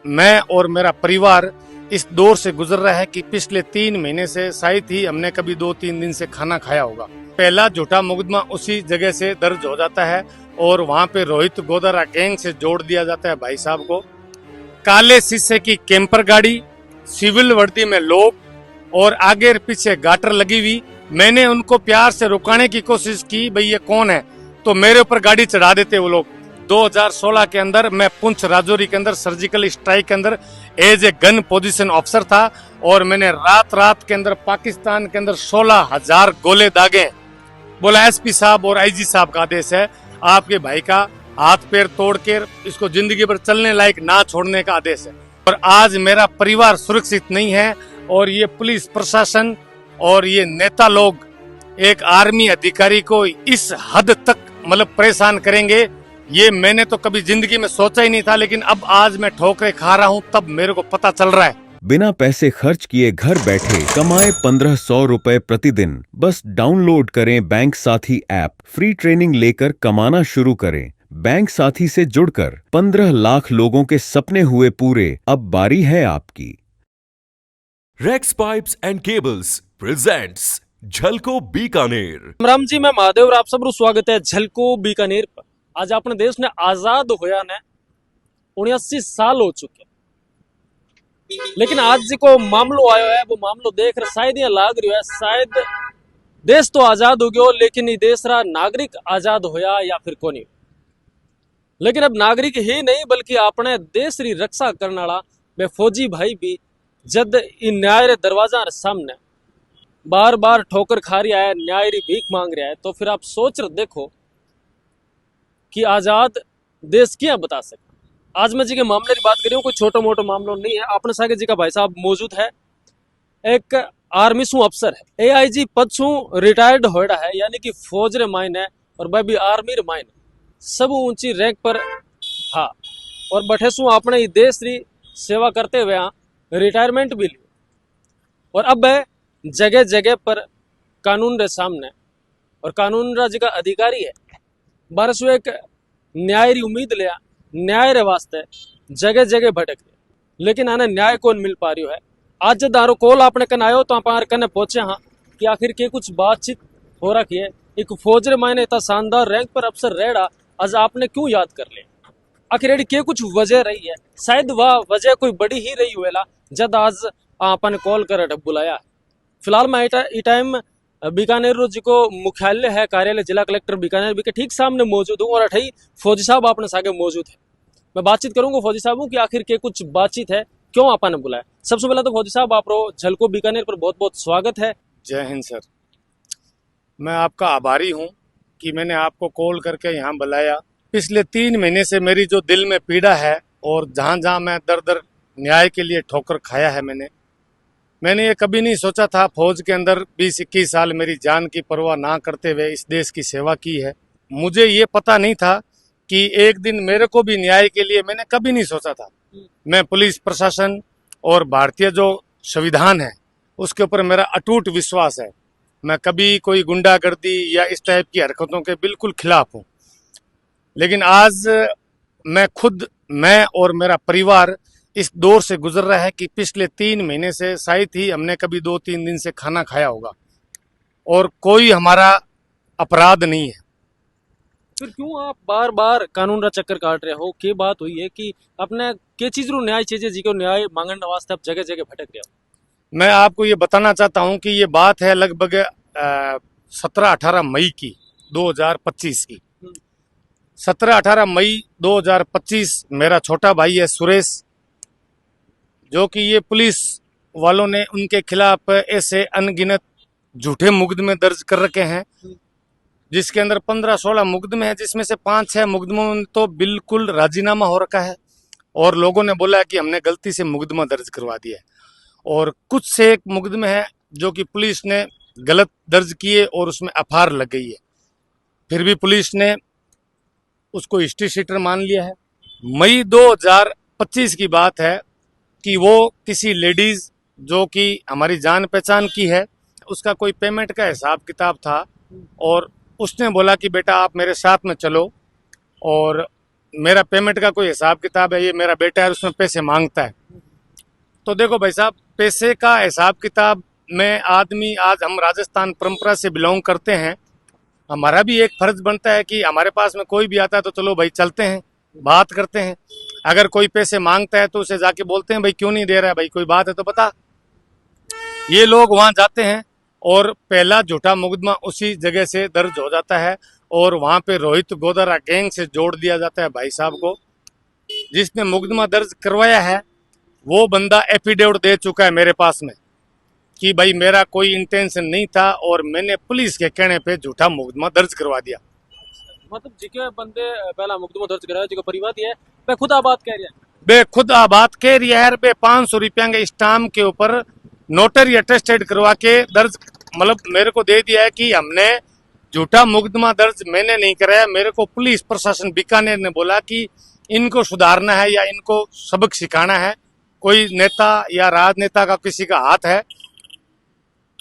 मैं और मेरा परिवार इस दौर से गुजर रहा है कि पिछले 3 महीने से शायद ही हमने कभी 2-3 दिन से खाना खाया होगा। पहला झूठा मुकदमा उसी जगह से दर्ज हो जाता है और वहाँ पे रोहित गोदारा गैंग से जोड़ दिया जाता है भाई साहब को। काले शीशे की कैंपर गाड़ी, सिविल वर्दी में लोग और आगे पीछे गाटर लगी हुई। मैंने उनको प्यार से रुकाने की कोशिश की, भाई ये कौन है, तो मेरे ऊपर गाड़ी चढ़ा देते वो लोग। 2016 के अंदर मैं पुंछ राजौरी के अंदर सर्जिकल स्ट्राइक के अंदर as a gun position officer था और मैंने रात के अंदर पाकिस्तान के अंदर 16,000 गोले दागे। बोला एसपी साहब और आईजी साहब का आदेश है, आपके भाई का हाथ पैर तोड़ के इसको जिंदगी भर चलने लायक ना छोड़ने का आदेश है। और आज मेरा परिवार सुरक्षित नहीं है और ये पुलिस प्रशासन और ये नेता लोग एक आर्मी अधिकारी को इस हद तक मतलब परेशान करेंगे, ये मैंने तो कभी जिंदगी में सोचा ही नहीं था। लेकिन अब आज मैं ठोकरें खा रहा हूँ तब मेरे को पता चल रहा है। बिना पैसे खर्च किए घर बैठे कमाए 1500 रुपए प्रतिदिन। बस डाउनलोड करें बैंक साथी ऐप। फ्री ट्रेनिंग लेकर कमाना शुरू करें। बैंक साथी से जुड़कर 15 लाख लोगों के सपने हुए पूरे। अब बारी है आपकी। Rex pipes and cables presents झलको बीकानेर। राम जी, मैं महादेव और आप सबरू स्वागत है झलको बीकानेर पर। आज अपने देश ने आजाद होया ने 79 साल हो चुके, लेकिन आज जी को मामलो आयो है, वो मामलो देख रहे शायद ये लाग रही है शायद देश तो आजाद हो गयो लेकिन ये देश रा नागरिक आजाद होया या फिर कोनी। लेकिन अब नागरिक ही नहीं बल्कि अपने देश री रक्षा करने वाला वे फौजी भाई भी जद इन न्याय रे दरवाजा रे सामने बार बार ठोकर खा रहा है, न्याय री भीख मांग रहा है, तो फिर आप सोच रहे देखो कि आजाद देश क्या बता सकते। आज मैं जी के मामले की बात कर रही हूँ, कोई छोटा मोटा मामला नहीं है। अपने सागे जी का भाई साहब मौजूद है, एक आर्मी सू अफसर है, एआईजी पद सू रिटायर्ड होड़ा है, यानी कि फौज रे माइन है और वह भी आर्मी रे माइन सब ऊंची रैंक पर। हाँ, और बैठे सू अपने देश री सेवा करते हुए रिटायरमेंट भी ली और अब जगह जगह पर कानून रे सामने और कानून रा जगह अधिकारी है बारह सौ एक न्याय री उम्मीद लिया, न्याय रे वास्ते जगह जगह भटक रहे, लेकिन आने न्याय कौन मिल पा रही है। आज जब दारो कॉल आपने कन आयो तो आप कने पहुंचे हाँ कि आखिर के कुछ बातचीत हो रखी है। एक फौज रे मायने इतना शानदार रैंक पर अफसर रेड़ा आज आपने क्यों याद कर ले, आखिर एडी के कुछ वजह रही है। शायद वह वजह कोई बड़ी ही रही हुएला जब आज आपने कॉल कर बुलाया। फिलहाल मैं ई टाइम बीकानेर जी को मुख्यालय है, कार्यालय जिला कलेक्टर बीकानेर के ठीक सामने मौजूद हूँ और अठाई फौजी साहब अपने सागे मौजूद है। मैं बातचीत करूंगा फौजी साहब की आखिर के कुछ बातचीत है, क्यों आपने बुलाया। सबसे पहले तो फौजी साहब आप झलको बीकानेर पर बहुत बहुत स्वागत है। जय हिंद सर, मैं आपका आभारी हूँ कि मैंने आपको कॉल करके यहाँ बुलाया। पिछले 3 महीने से मेरी जो दिल में पीड़ा है और जहाँ जहाँ मैं दर दर न्याय के लिए ठोकर खाया है, मैंने ये कभी नहीं सोचा था फौज के अंदर 20-21 साल मेरी जान की परवाह ना करते हुए इस देश की सेवा की है। मुझे ये पता नहीं था कि एक दिन मेरे को भी न्याय के लिए, मैंने कभी नहीं सोचा था। मैं पुलिस प्रशासन और भारतीय जो संविधान है उसके ऊपर मेरा अटूट विश्वास है। मैं कभी कोई गुंडागर्दी या इस टाइप की हरकतों के बिल्कुल खिलाफ हूँ। लेकिन आज मैं और मेरा परिवार इस दौर से गुजर रहा है कि पिछले 3 महीने से शायद ही हमने कभी 2-3 दिन से खाना खाया होगा और कोई हमारा अपराध नहीं है। फिर क्यों आप बार बार कानून का चक्कर काट रहे हो? के बात हुई है कि अपने के चीज रू न्याय चाहिए जी को न्याय मांगने वास्ते आप जगह जगह भटक रहे हो। मैं आपको ये बताना चाहता हूँ कि ये बात है लगभग 17-18 मई की 2025 की। 17-18 मई 2025 मेरा छोटा भाई है सुरेश, जो कि ये पुलिस वालों ने उनके खिलाफ ऐसे अनगिनत झूठे मुकदमे दर्ज कर रखे हैं, जिसके अंदर 15-16 मुकदमे हैं, जिसमें से 5-6 मुकदमों में तो बिल्कुल राजीनामा हो रखा है और लोगों ने बोला कि हमने गलती से मुकदमा दर्ज करवा दिया है। और कुछ से एक मुकदमे हैं जो कि पुलिस ने गलत दर्ज किए और उसमें एफआईआर लग गई है, फिर भी पुलिस ने उसको हिस्ट्री शीटर मान लिया है। मई 2025 की बात है कि वो किसी लेडीज जो कि हमारी जान पहचान की है, उसका कोई पेमेंट का हिसाब किताब था और उसने बोला कि बेटा आप मेरे साथ में चलो और मेरा पेमेंट का कोई हिसाब किताब है, ये मेरा बेटा है, उसमें पैसे मांगता है। तो देखो भाई साहब, पैसे का हिसाब किताब में आदमी, आज हम राजस्थान परंपरा से बिलोंग करते हैं, हमारा भी एक फर्ज बनता है कि हमारे पास में कोई भी आता है तो चलो भाई चलते हैं, बात करते हैं। अगर कोई पैसे मांगता है तो उसे जाके बोलते हैं भाई क्यों नहीं दे रहा है, भाई कोई बात है तो बता। ये लोग वहां जाते हैं और पहला झूठा मुकदमा उसी जगह से दर्ज हो जाता है और वहां पे रोहित गोदारा गैंग से जोड़ दिया जाता है भाई साहब को। जिसने मुकदमा दर्ज करवाया है वो बंदा एफिडेविट दे चुका है मेरे पास में कि भाई मेरा कोई इंटेंशन नहीं था और मैंने पुलिस के कहने पे झूठा मुकदमा दर्ज करवा दिया। मतलब जिके बंदे पहला मुकदमा दर्ज कराया, जिको परिवार दिया है, मैं खुद आबाद कह रहा है। बे खुद आबाद कह रही है बे, 500 रुपया के स्टाम्प के ऊपर नोटरी अटेस्टेड करवा के दर्ज, मतलब मेरे को दे दिया है कि हमने झूठा मुकदमा दर्ज मैंने नहीं कराया। मेरे को पुलिस प्रशासन बीकानेर ने बोला कि इनको सुधारना है या इनको सबक सिखाना है, कोई नेता या राजनेता का किसी का हाथ है।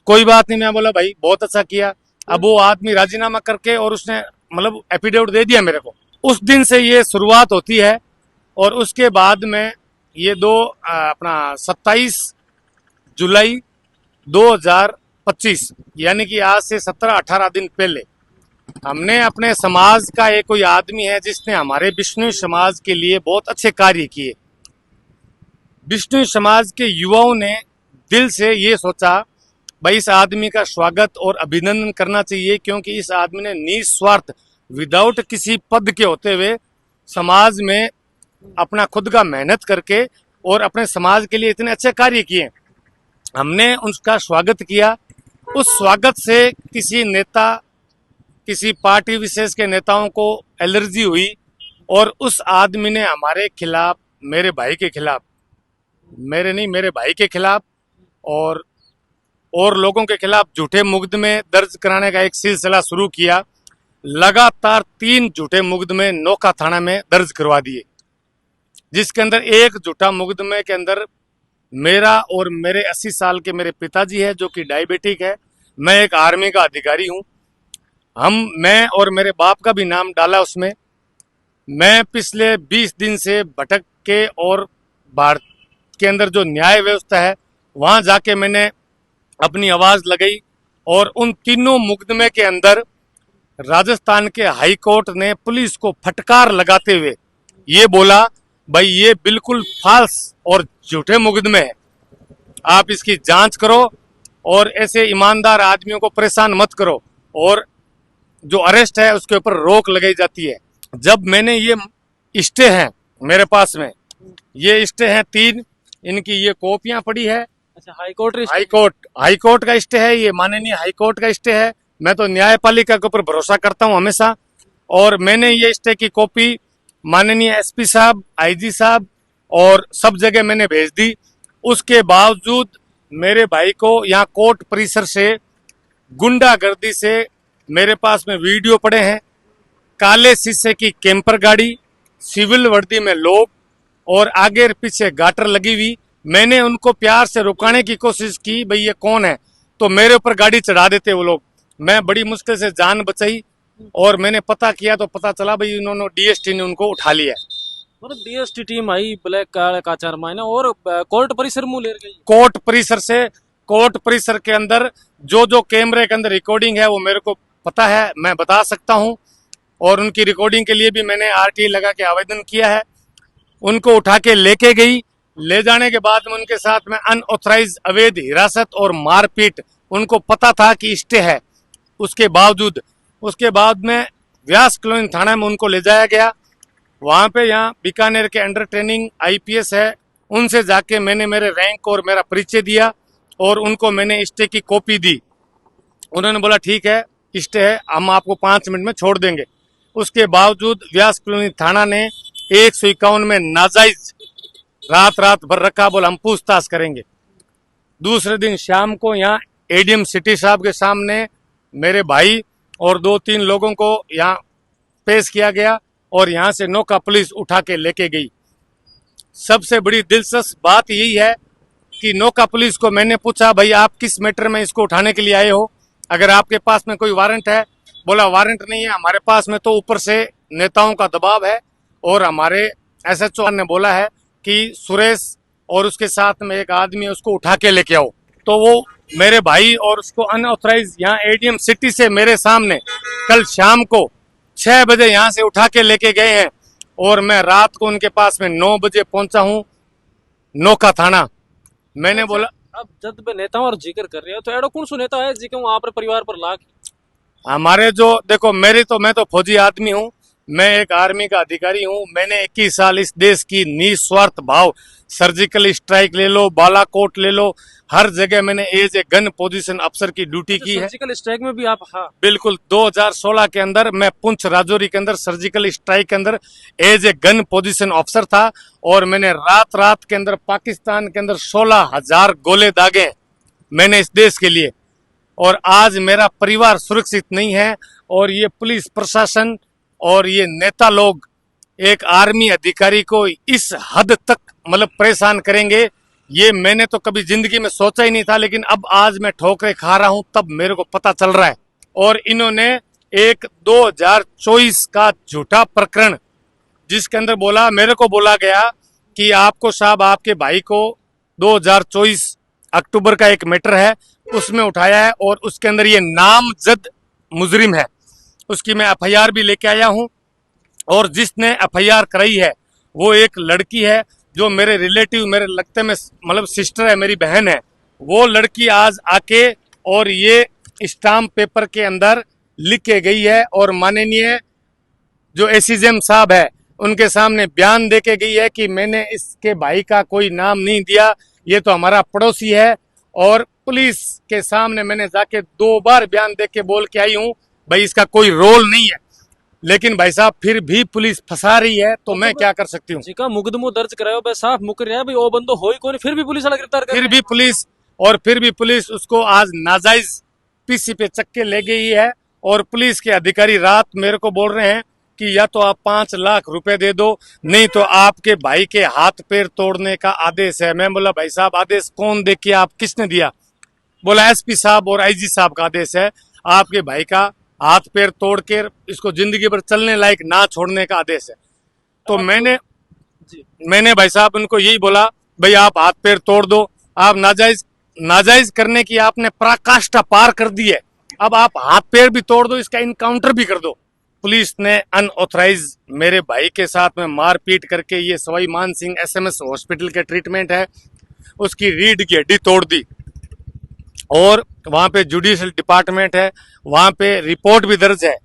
कोई बात नहीं, मैं बोला भाई बहुत अच्छा किया। अब वो आदमी राजीनामा करके और उसने मतलब एफिडेविट दे दिया मेरे को। उस दिन से ये शुरुआत होती है और उसके बाद में ये अपना 27 जुलाई 2025 यानी कि आज से 17-18 दिन पहले हमने अपने समाज का एक कोई आदमी है जिसने हमारे बिश्नोई समाज के लिए बहुत अच्छे कार्य किए। बिश्नोई समाज के युवाओं ने दिल से ये सोचा भाई इस आदमी का स्वागत और अभिनंदन करना चाहिए, क्योंकि इस आदमी ने निस्वार्थ विदाउट किसी पद के होते हुए समाज में अपना खुद का मेहनत करके और अपने समाज के लिए इतने अच्छे कार्य किए। हमने उसका स्वागत किया। उस स्वागत से किसी नेता, किसी पार्टी विशेष के नेताओं को एलर्जी हुई और उस आदमी ने हमारे खिलाफ, मेरे भाई के खिलाफ, मेरे नहीं मेरे भाई के खिलाफ और लोगों के खिलाफ झूठे मुकदमे दर्ज कराने का एक सिलसिला शुरू किया। लगातार 3 झूठे मुकदमे नोखा थाना में दर्ज करवा दिए, जिसके अंदर एक झूठा मुकदमे के अंदर मेरा और मेरे 80 साल के मेरे पिताजी है जो कि डायबिटिक है, मैं एक आर्मी का अधिकारी हूँ। मैं और मेरे बाप का भी नाम डाला उसमें। मैं पिछले 20 दिन से भटक के और भारत के अंदर जो न्याय व्यवस्था है वहां जाके मैंने अपनी आवाज लगाई और उन तीनों मुकदमे के अंदर राजस्थान के हाई कोर्ट ने पुलिस को फटकार लगाते हुए ये बोला भाई ये बिल्कुल फाल्स और झूठे मुकदमे हैं, आप इसकी जांच करो और ऐसे ईमानदार आदमियों को परेशान मत करो और जो अरेस्ट है उसके ऊपर रोक लगाई जाती है। जब मैंने ये स्टे हैं मेरे पास में, ये स्टे हैं 3, इनकी ये कॉपियां पड़ी है। अच्छा, हाई कोर्ट का स्टे है, ये माननीय हाई कोर्ट का स्टे है। मैं तो न्यायपालिका के ऊपर भरोसा करता हूं हमेशा, और मैंने ये स्टे की कॉपी माननीय एसपी साहब, आईजी साहब और सब जगह मैंने भेज दी। उसके बावजूद मेरे भाई को यहाँ कोर्ट परिसर से गुंडागर्दी से मेरे पास में वीडियो पड़े हैं, काले शीशे की कैंपर गाड़ी, सिविल वर्दी में लोग और आगे पीछे गाटर लगी हुई। मैंने उनको प्यार से रुकाने की कोशिश की भाई ये कौन है, तो मेरे ऊपर गाड़ी चढ़ा देते वो लोग। मैं बड़ी मुश्किल से जान बचाई और मैंने पता किया तो पता चला भाई इन्होंने डीएसटी ने उनको उठा लिया। मतलब डीएसटी टीम आई ब्लैक का 4 महीने और कोर्ट परिसर मुंह ले गई। कोर्ट परिसर के अंदर जो कैमरे के अंदर रिकॉर्डिंग है वो मेरे को पता है, मैं बता सकता हूं, और उनकी रिकॉर्डिंग के लिए भी मैंने आरटीआई लगा के आवेदन किया है। उनको उठा के लेके गई, ले जाने के बाद में उनके साथ में अनऑथराइज अवैध हिरासत और मारपीट, उनको पता था कि स्टे है, उसके बाद में व्यास कॉलोनी थाना में उनको ले जाया गया। वहां पे यहाँ बीकानेर के अंडर ट्रेनिंग आईपीएस है, उनसे जाके मैंने मेरे रैंक और मेरा परिचय दिया और उनको मैंने स्टे की कॉपी दी। उन्होंने बोला ठीक है स्टे है, हम आपको 5 मिनट में छोड़ देंगे। उसके बावजूद व्यास कॉलोनी थाना ने 151 में नाजायज रात भर रखा, बोला हम पूछताछ करेंगे। दूसरे दिन शाम को यहाँ एडीएम सिटी साहब के सामने मेरे भाई और 2-3 लोगों को यहाँ पेश किया गया और यहाँ से नौका पुलिस उठा के लेके गई। सबसे बड़ी दिलचस्प बात यही है कि नौका पुलिस को मैंने पूछा भाई आप किस मैटर में इसको उठाने के लिए आए हो, अगर आपके पास में कोई वारंट है? बोला वारंट नहीं है हमारे पास में, तो ऊपर से नेताओं का दबाव है और हमारे SHO ने बोला है कि सुरेश और उसके साथ में एक आदमी है, उसको उठा के लेके आओ। तो वो मेरे भाई और उसको अनऑथराइज यहाँ ADM सिटी से मेरे सामने कल शाम को 6 बजे यहाँ से उठा के लेके गए हैं और मैं रात को उनके पास में 9 बजे पहुंचा हूँ नोका थाना। मैंने बोला अब जब पे नेताओं और जिक्र कर रहे हो तो एडो कौन सो नेता है जी के वहां पर परिवार पर लाख हमारे जो देखो मैं तो फौजी आदमी हूँ, मैं एक आर्मी का अधिकारी हूँ। मैंने 21 साल इस देश की निस्वार्थ भाव, सर्जिकल स्ट्राइक ले लो, बालाकोट ले लो, हर जगह मैंने एज ए गन पोजीशन अफसर की ड्यूटी की है। सर्जिकल स्ट्राइक में भी आप हाँ बिल्कुल 2016 के अंदर मैं पुंछ राजौरी के अंदर सर्जिकल स्ट्राइक के अंदर as a gun position officer था और मैंने रात रात के अंदर पाकिस्तान के अंदर 16,000 गोले दागे मैंने इस देश के लिए। और आज मेरा परिवार सुरक्षित नहीं है और ये पुलिस प्रशासन और ये नेता लोग एक आर्मी अधिकारी को इस हद तक मतलब परेशान करेंगे, ये मैंने तो कभी जिंदगी में सोचा ही नहीं था। लेकिन अब आज मैं ठोकरें खा रहा हूं तब मेरे को पता चल रहा है। और इन्होंने एक 2024 का झूठा प्रकरण जिसके अंदर मेरे को बोला गया कि आपको साहब आपके भाई को 2024 अक्टूबर का एक मैटर है उसमें उठाया है और उसके अंदर ये नामजद मुजरिम है, उसकी मैं FIR भी लेके आया हूं। और जिसने FIR कराई है वो एक लड़की है जो मेरे रिलेटिव, मेरे लगते में मतलब सिस्टर है, मेरी बहन है। वो लड़की आज आके और ये स्टाम्प पेपर के अंदर लिख के गई है और माननीय जो ACM साहब है उनके सामने बयान दे के गई है कि मैंने इसके भाई का कोई नाम नहीं दिया, ये तो हमारा पड़ोसी है। और पुलिस के सामने मैंने जाके 2 बार बयान दे के बोल के आई हूँ भाई इसका कोई रोल नहीं है, लेकिन भाई साहब फिर भी पुलिस फंसा रही है तो मैं क्या कर सकती हूँ। जी का मुकदमो दर्ज करायो बे साफ मुकर रहा है भाई, ओ बंदो होई कोनी, फिर भी पुलिस वाला गिरफ्तार कर फिर भी पुलिस उसको आज नाजायज PC पे चक्के ले गई है। और पुलिस के अधिकारी रात मेरे को बोल रहे हैं कि या तो आप 5 लाख रुपए दे दो, नहीं तो आपके भाई के हाथ पैर तोड़ने का आदेश है। मैं बोला भाई साहब आदेश कौन दे के, आप किसने दिया? बोला SP साहब और IG साहब का आदेश है, आपके भाई का हाथ पैर तोड़ के इसको जिंदगी भर चलने लायक ना छोड़ने का आदेश है। तो मैंने भाई साहब उनको यही बोला भाई आप हाथ पैर तोड़ दो, आप नाजायज करने की आपने पराकाष्ठा पार कर दी है, अब आप हाथ पैर भी तोड़ दो, इसका इनकाउंटर भी कर दो। पुलिस ने अनऑथराइज मेरे भाई के साथ में मारपीट करके, ये सवाई मान सिंह SMS हॉस्पिटल के ट्रीटमेंट है, उसकी रीढ़ की हड्डी तोड़ दी। और वहाँ पे जुडिशियल डिपार्टमेंट है, वहाँ पे रिपोर्ट भी दर्ज है।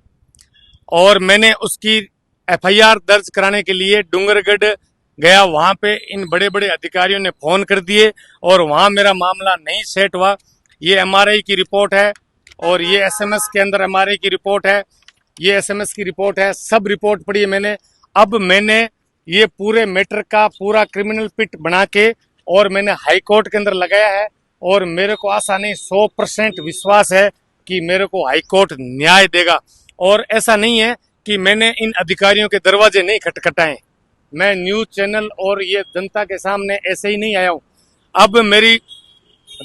और मैंने उसकी FIR दर्ज कराने के लिए डूंगरगढ़ गया, वहाँ पे इन बड़े बड़े अधिकारियों ने फोन कर दिए और वहाँ मेरा मामला नहीं सेट हुआ। ये MRI की रिपोर्ट है और ये SMS के अंदर MRI की रिपोर्ट है, ये SMS की रिपोर्ट है, सब रिपोर्ट पढ़ी है मैंने। अब मैंने ये पूरे मैटर का पूरा क्रिमिनल पिट बना के और मैंने हाई कोर्ट के अंदर लगाया है और मेरे को आशा नहीं 100% विश्वास है कि मेरे को हाई कोर्ट न्याय देगा। और ऐसा नहीं है कि मैंने इन अधिकारियों के दरवाजे नहीं खटखटाए, मैं न्यूज चैनल और ये जनता के सामने ऐसे ही नहीं आया हूँ। अब मेरी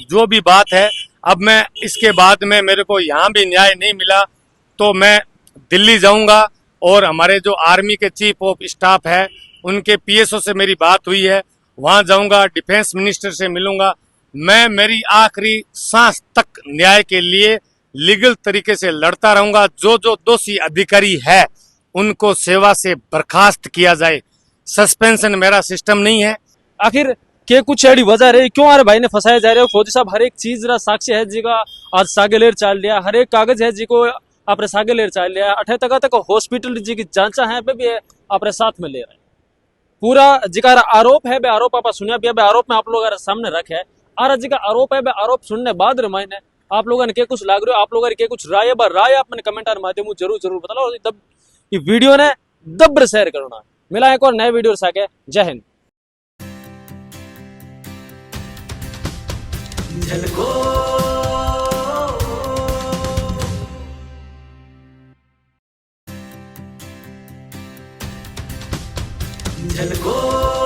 जो भी बात है, अब मैं इसके बाद में मेरे को यहाँ भी न्याय नहीं मिला तो मैं दिल्ली जाऊंगा और हमारे जो आर्मी के चीफ ऑफ स्टाफ है उनके PSO से मेरी बात हुई है, वहां जाऊंगा, डिफेंस मिनिस्टर से मिलूंगा। मैं मेरी आखिरी सांस तक न्याय के लिए लीगल तरीके से लड़ता रहूंगा। जो जो दोषी अधिकारी है उनको सेवा से बर्खास्त किया जाए, सस्पेंशन मेरा सिस्टम नहीं है। आखिर के कुछ एडी वजह रही क्यों हमारे भाई ने फंसाया जा रहे हो? फौजी साहब हर एक चीज रा साक्ष्य है जी का, आज सागे लेर चाल लिया, हर एक कागज है जी को आपने सागे लेर चाल लिया, 8 तक हॉस्पिटल जी की जांचा है पे भी आपने साथ में ले रहे पूरा जिका आरोप है बे आरोप आप सुनिया भी आरोप में आप लोग सामने रखे है आर जी का आरोप है बे आरोप सुनने बाद रमाइने आप लोगों ने के कुछ लाग रहे हो, आप लोगों ने के कुछ राय आप मैंने कमेंट माध्यम जरूर बताओ। तब ये वीडियो ने दब्र शेयर करना। मिला एक और नए वीडियो साके। जय हिंद। झलको